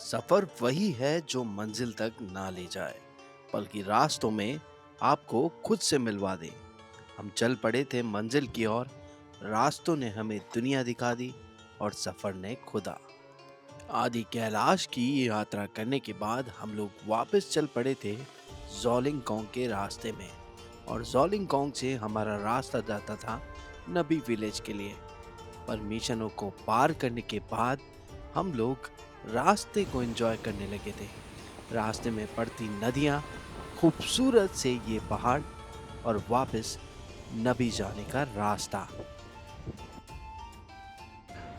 सफर वही है जो मंजिल तक ना ले जाए, बल्कि रास्तों में आपको खुद से मिलवा दे। हम चल पड़े थे मंजिल की ओर, रास्तों ने हमें दुनिया दिखा दी और सफर ने खुदा। आदि कैलाश की यात्रा करने के बाद हम लोग वापस चल पड़े थे जोलिंगकोंग के रास्ते में। और जोलिंगकोंग से हमारा रास्ता जाता था नबी विलेज के लिए। परमिशनों को पार करने के बाद हम लोग रास्ते को एंजॉय करने लगे थे। रास्ते में पड़ती नदियाँ, खूबसूरत से ये पहाड़ और वापस नबी जाने का रास्ता।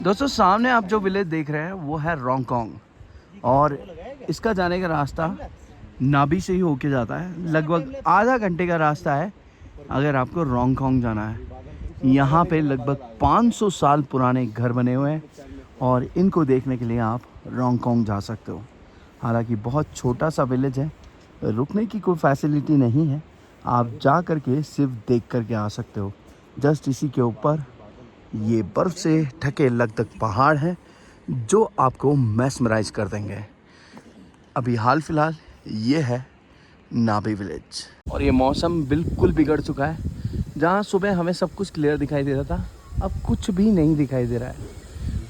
दोस्तों सामने आप जो विलेज देख रहे हैं वो है रोंगकोंग और इसका जाने का रास्ता नाबी से ही होके जाता है। लगभग आधा घंटे का रास्ता है अगर आपको रोंगकोंग जाना है। यहाँ पे लगभग 500 साल पुराने घर बने हुए हैं और इनको देखने के लिए आप रोंगकोंग जा सकते हो। हालांकि बहुत छोटा सा विलेज है, रुकने की कोई फैसिलिटी नहीं है, आप जा कर के सिर्फ देख कर के आ सकते हो। जस्ट इसी के ऊपर ये बर्फ़ से ढके लगभग पहाड़ हैं जो आपको मैस्मराइज कर देंगे। अभी हाल फिलहाल ये है नाबी विलेज और ये मौसम बिल्कुल बिगड़ चुका है। जहाँ सुबह हमें सब कुछ क्लियर दिखाई दे रहा था, अब कुछ भी नहीं दिखाई दे रहा है।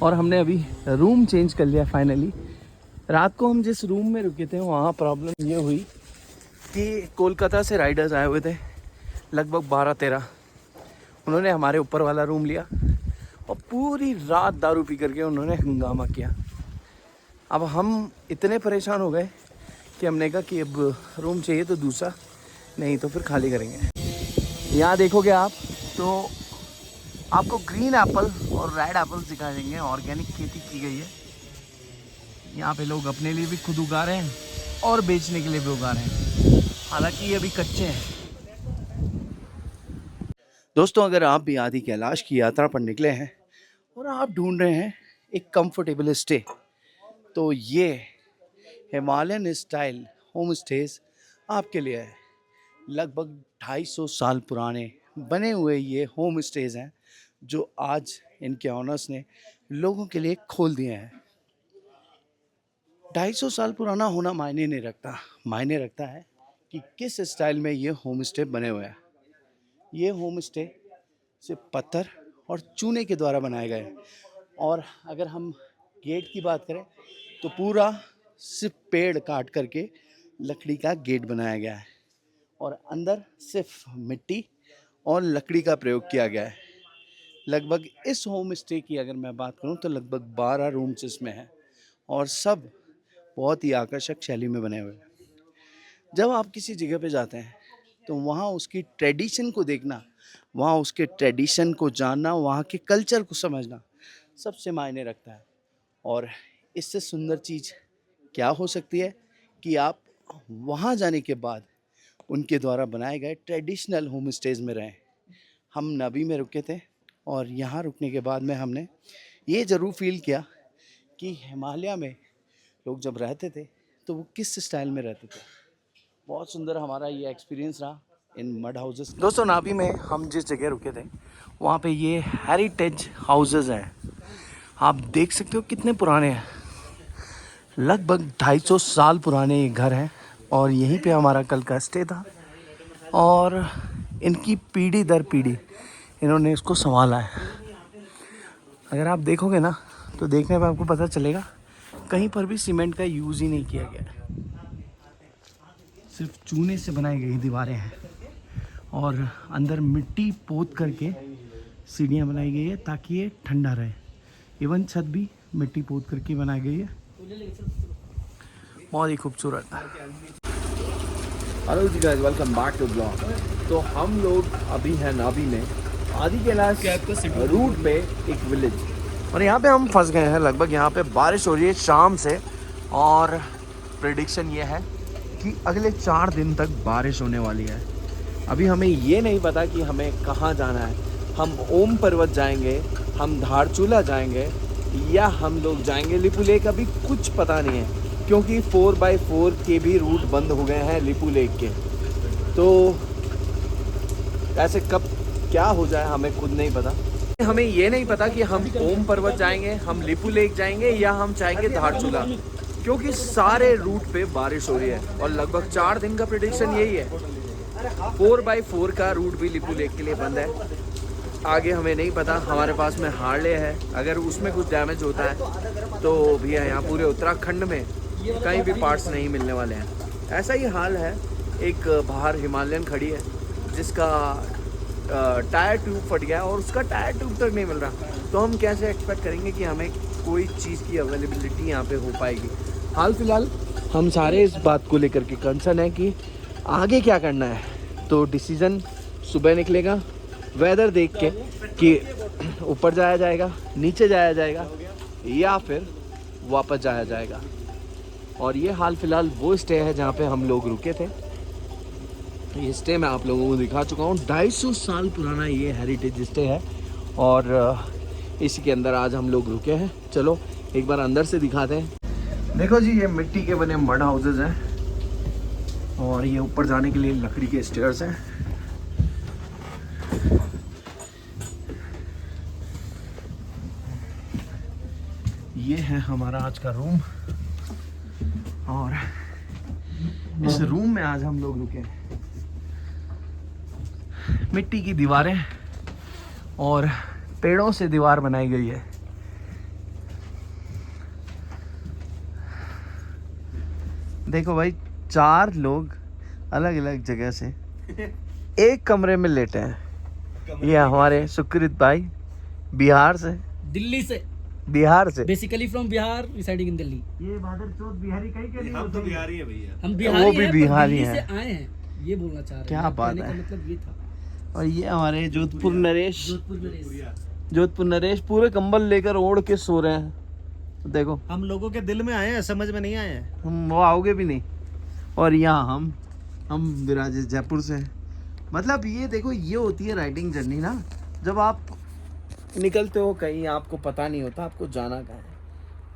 और हमने अभी रूम चेंज कर लिया फाइनली। रात को हम जिस रूम में रुके थे वहाँ प्रॉब्लम ये हुई कि कोलकाता से राइडर्स आए हुए थे, लगभग 12-13। उन्होंने हमारे ऊपर वाला रूम लिया और पूरी रात दारू पी करके उन्होंने हंगामा किया। अब हम इतने परेशान हो गए कि हमने कहा कि अब रूम चाहिए तो दूसरा, नहीं तो फिर खाली करेंगे। यहाँ देखोगे आप तो आपको ग्रीन एप्पल और रेड एप्पल दिखाई देंगे। ऑर्गेनिक खेती की गई है यहाँ पे। लोग अपने लिए भी खुद उगा रहे हैं और बेचने के लिए भी उगा रहे हैं, हालांकि ये अभी कच्चे हैं। दोस्तों, अगर आप भी आदि कैलाश की यात्रा पर निकले हैं और आप ढूंढ रहे हैं एक कंफर्टेबल स्टे, तो ये हिमालयन स्टाइल होम स्टेज आपके लिए है। लगभग 250 साल पुराने बने हुए ये होम स्टेज हैं जो आज इनके ऑनर्स ने लोगों के लिए खोल दिए हैं। 250 साल पुराना होना मायने नहीं रखता, मायने रखता है कि किस स्टाइल में ये होम स्टे बने हुए हैं। ये होम स्टे सिर्फ पत्थर और चूने के द्वारा बनाए गए हैं। और अगर हम गेट की बात करें तो पूरा सिर्फ पेड़ काट करके लकड़ी का गेट बनाया गया है और अंदर सिर्फ मिट्टी और लकड़ी का प्रयोग किया गया है। लगभग इस होम स्टे की अगर मैं बात करूं तो लगभग 12 रूम्स इसमें हैं और सब बहुत ही आकर्षक शैली में बने हुए हैं। जब आप किसी जगह पे जाते हैं तो वहाँ उसकी ट्रेडिशन को देखना, वहाँ उसके ट्रेडिशन को जानना, वहाँ के कल्चर को समझना सबसे मायने रखता है। और इससे सुंदर चीज़ क्या हो सकती है कि आप वहाँ जाने के बाद उनके द्वारा बनाए गए ट्रेडिशनल होम स्टेज में रहें। हम नबी में रुके थे और यहाँ रुकने के बाद में हमने ये ज़रूर फील किया कि हिमालय में लोग जब रहते थे तो वो किस स्टाइल में रहते थे। बहुत सुंदर हमारा ये एक्सपीरियंस रहा इन मड हाउसेस। दोस्तों नाबी में हम जिस जगह रुके थे वहाँ पे ये हेरिटेज हाउसेस हैं। आप देख सकते हो कितने पुराने हैं, लगभग 250 साल पुराने ये घर हैं और यहीं पे हमारा कल का स्टे था। और इनकी पीढ़ी दर पीढ़ी इन्होंने इसको संभाला है। अगर आप देखोगे ना तो देखने में आपको पता चलेगा कहीं पर भी सीमेंट का यूज़ ही नहीं किया गया है, सिर्फ चूने से बनाई गई दीवारें हैं और अंदर मिट्टी पोत करके सीढ़ियाँ बनाई गई है ताकि ये ठंडा रहे। इवन छत भी मिट्टी पोत करके बनाई गई है, बहुत ही खूबसूरत। Hello ji guys, welcome back to blog. तो हम लोग अभी हैं नाबी में आदि कैलाश रूट पे एक विलेज, और यहाँ पे हम फंस गए हैं। लगभग यहाँ पे बारिश हो रही है शाम से और प्रेडिक्शन ये है कि अगले 4 दिन तक बारिश होने वाली है। अभी हमें ये नहीं पता कि हमें कहाँ जाना है। हम ओम पर्वत जाएंगे, हम धारचूला जाएंगे या हम लोग जाएंगे लिपू लेक, अभी कुछ पता नहीं है क्योंकि 4x4 के भी रूट बंद हो गए हैं लिपू लेक के। तो ऐसे कब क्या हो जाए हमें खुद नहीं पता। हमें ये नहीं पता कि हम ओम पर्वत जाएंगे, हम लिपू लेक जाएंगे या हम चाहेंगे धारचूला। क्योंकि सारे रूट पे बारिश हो रही है और लगभग 4 दिन का प्रेडिक्शन यही है। 4x4 का रूट भी लिपू लेक के लिए बंद है। आगे हमें नहीं पता, हमारे पास में हार्ले है, अगर उसमें कुछ डैमेज होता है तो भैया यहाँ पूरे उत्तराखंड में कहीं भी पार्ट्स नहीं मिलने वाले हैं। ऐसा ही हाल है, एक बाहर हिमालयन खड़ी है जिसका टायर ट्यूब फट गया और उसका टायर ट्यूब तक नहीं मिल रहा, तो हम कैसे एक्सपेक्ट करेंगे कि हमें कोई चीज़ की अवेलेबिलिटी यहाँ पे हो पाएगी। हाल फिलहाल हम सारे इस बात को लेकर के कंसर्न है कि आगे क्या करना है। तो डिसीज़न सुबह निकलेगा वेदर देख के कि ऊपर जाया जाएगा, नीचे जाया जाएगा या फिर वापस जाया जाएगा। और ये हाल फिलहाल वो स्टे है जहाँ पे हम लोग रुके थे। ये स्टे मैं आप लोगों को दिखा चुका हूँ। 250 साल पुराना ये हेरिटेज स्टे है और इसी के अंदर आज हम लोग रुके हैं। चलो एक बार अंदर से दिखाते हैं। देखो जी, ये मिट्टी के बने मड हाउसेज हैं और ये ऊपर जाने के लिए लकड़ी के स्टेयर्स हैं। ये है हमारा आज का रूम और इस रूम में आज हम लोग रुके हैं। मिट्टी की दीवारें और पेड़ों से दीवार बनाई गई है। देखो भाई, 4 लोग अलग अलग जगह से एक कमरे में लेटे हैं। ये हमारे सुकृत भाई बिहार से, बिहार से basically from Bihar, residing in Delhi. ये बहादुर चौथ बिहारी कहीं के लिए हम तो बिहारी है भैया। हम बिहारी वो भी हैं, बिहारी दिल्ली हैं। से आए हैं, ये बोलना चाह रहे हैं। क्या बात कहने है। का मतलब ये था। और ये हमारे जोधपुर नरेश, जोधपुर में जोधपुर नरेश पूरे कंबल लेकर ओढ़ के सो रहे हैं। देखो हम लोगों के दिल में आए हैं, समझ में नहीं आए हैं। हम वो आओगे भी नहीं। और यहाँ हम विराजे जयपुर से हैं। मतलब ये देखो, ये होती है राइडिंग जर्नी ना, जब आप निकलते हो कहीं, आपको पता नहीं होता आपको जाना कहाँ है,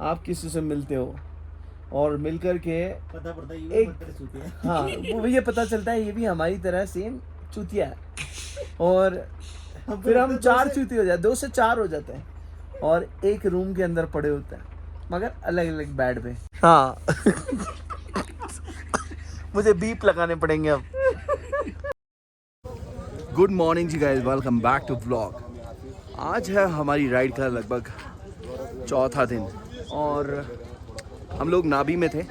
आप किसी से मिलते हो और मिल कर के पता पड़ता है एक, हाँ वो ये पता चलता है ये भी हमारी तरह सेम चूतिया है। और फिर हम 4 चूती हो जाते, 2 से 4 हो जाते हैं और एक रूम के अंदर पड़े होते हैं मगर अलग अलग बेड पे। हाँ मुझे बीप लगाने पड़ेंगे अब। Good morning ji guys, welcome back to vlog. आज है हमारी राइड का लगभग 4था दिन और हम लोग नाभि में थे।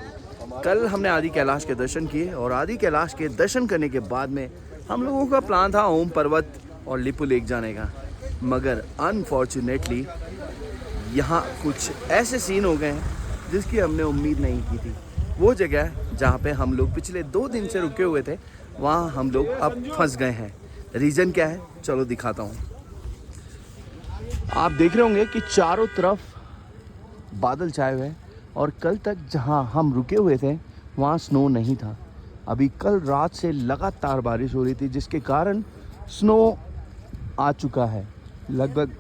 कल हमने आदि कैलाश के दर्शन किए और आदि कैलाश के दर्शन करने के बाद में हम लोगों का प्लान था ओम पर्वत और लिपू लेक जाने का, मगर अनफॉर्चुनेटली यहाँ कुछ ऐसे सीन हो गए हैं जिसकी हमने उम्मीद नहीं की थी। वो जगह जहाँ पे हम लोग पिछले 2 दिन से रुके हुए थे, वहाँ हम लोग अब फंस गए हैं। रीज़न क्या है, चलो दिखाता हूँ। आप देख रहे होंगे कि चारों तरफ बादल छाए हुए हैं और कल तक जहाँ हम रुके हुए थे वहाँ स्नो नहीं था। अभी कल रात से लगातार बारिश हो रही थी जिसके कारण स्नो आ चुका है। लगभग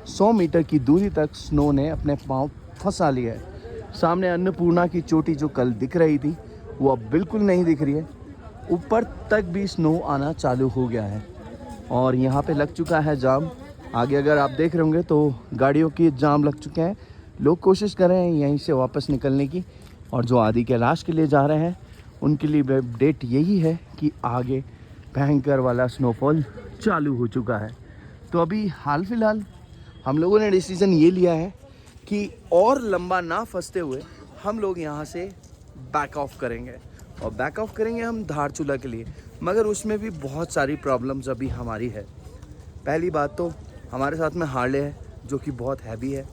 100 मीटर की दूरी तक स्नो ने अपने पाँव फंसा लिया है। सामने अन्नपूर्णा की चोटी जो कल दिख रही थी वो अब बिल्कुल नहीं दिख रही है। ऊपर तक भी स्नो आना चालू हो गया है और यहाँ पे लग चुका है जाम। आगे अगर आप देख रहे होंगे तो गाड़ियों की जाम लग चुके हैं। लोग कोशिश कर रहे हैं यहीं से वापस निकलने की और जो आदि कैलाश के लिए जा रहे हैं उनके लिए अपडेट यही है कि आगे भयंकर वाला स्नोफॉल चालू हो चुका है। तो अभी हाल फिलहाल हम लोगों ने डिसीज़न ये लिया है कि और लंबा ना फंसते हुए हम लोग यहाँ से बैक ऑफ करेंगे और बैक ऑफ करेंगे हम धारचूला के लिए, मगर उसमें भी बहुत सारी प्रॉब्लम्स अभी हमारी है। पहली बात तो हमारे साथ में हार्ले है जो कि बहुत हैवी है।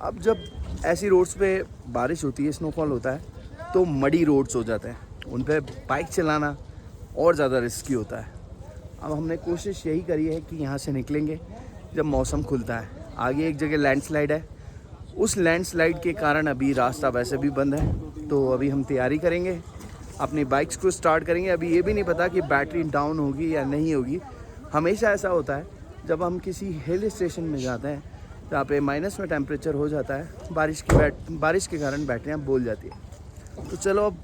अब जब ऐसी रोड्स पे बारिश होती है, स्नोफॉल होता है तो मडी रोड्स हो जाते हैं, उन पे बाइक चलाना और ज़्यादा रिस्की होता है। अब हमने कोशिश यही करी है कि यहाँ से निकलेंगे जब मौसम खुलता है। आगे एक जगह लैंडस्लाइड है, उस लैंडस्लाइड के कारण अभी रास्ता वैसे भी बंद है, तो अभी हम तैयारी करेंगे, अपनी बाइक्स को स्टार्ट करेंगे। अभी ये भी नहीं पता कि बैटरी डाउन होगी या नहीं होगी। हमेशा ऐसा होता है जब हम किसी हिल स्टेशन में जाते हैं जहाँ पे माइनस में टेम्परेचर हो जाता है, बारिश के कारण बैटरियाँ बोल जाती है। तो चलो अब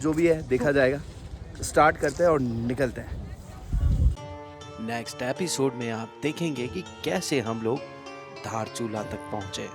जो भी है देखा जाएगा, स्टार्ट करते हैं और निकलते हैं। नेक्स्ट एपिसोड में आप देखेंगे कि कैसे हम लोग धारचूला तक पहुँचे।